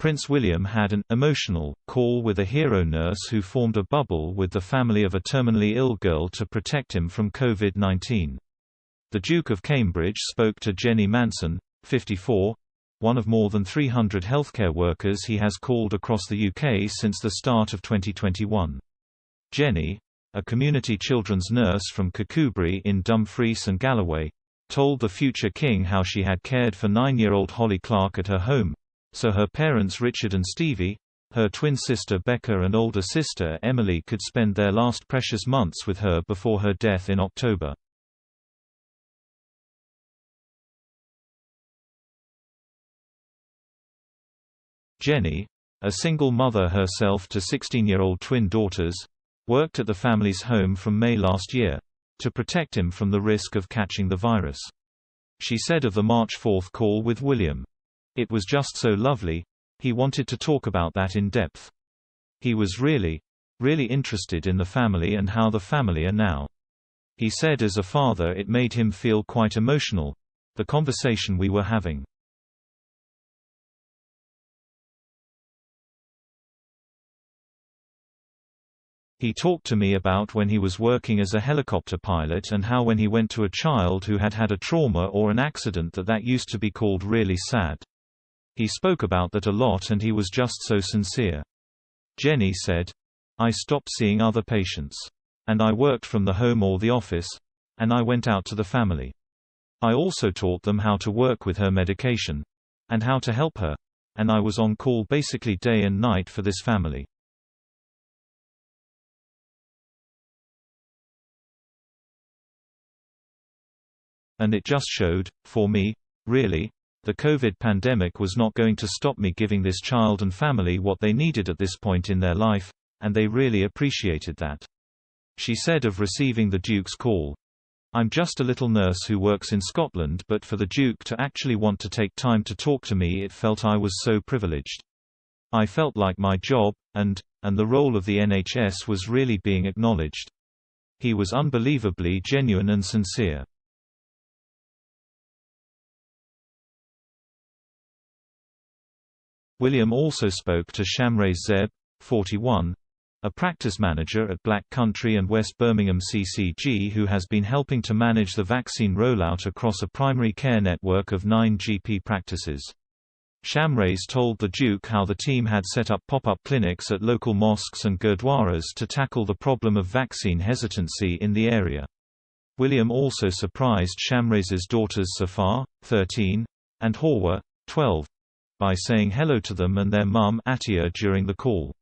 Prince William had an emotional call with a hero nurse who formed a bubble with the family of a terminally ill girl to protect him from COVID-19. The Duke of Cambridge spoke to Jenny Manson, 54, one of more than 300 healthcare workers he has called across the UK since the start of 2021. Jenny, a community children's nurse from Kirkcudbright in Dumfries and Galloway, told the future king how she had cared for 9-year-old Holly Clark at her home, so her parents Richard and Stevie, her twin sister Becca and older sister Emily could spend their last precious months with her before her death in October. Jenny, a single mother herself to 16-year-old twin daughters, worked at the family's home from May last year, to protect him from the risk of catching the virus. She said of the March 4 call with William, "It was just so lovely, he wanted to talk about that in depth. He was really interested in the family and how the family are now. He said as a father it made him feel quite emotional, the conversation we were having." He talked to me about when he was working as a helicopter pilot and how when he went to a child who had had a trauma or an accident that used to be called really sad. He spoke about that a lot and he was just so sincere. Jenny said, "I stopped seeing other patients. And I worked from the home or the office. And I went out to the family. I also taught them how to work with her medication. And how to help her. And I was on call basically day and night for this family." And it just showed, for me, really, the COVID pandemic was not going to stop me giving this child and family what they needed at this point in their life, and they really appreciated that. She said of receiving the Duke's call, "I'm just a little nurse who works in Scotland, but for the Duke to actually want to take time to talk to me, it felt I was so privileged. I felt like my job, and the role of the NHS was really being acknowledged." He was unbelievably genuine and sincere. William also spoke to Shamraze Zeb, 41, a practice manager at Black Country and West Birmingham CCG who has been helping to manage the vaccine rollout across a primary care network of 9 GP practices. Shamraze told the Duke how the team had set up pop-up clinics at local mosques and gurdwaras to tackle the problem of vaccine hesitancy in the area. William also surprised Shamraze's daughters Safar, 13, and Hawa, 12, by saying hello to them and their mum Atiya during the call.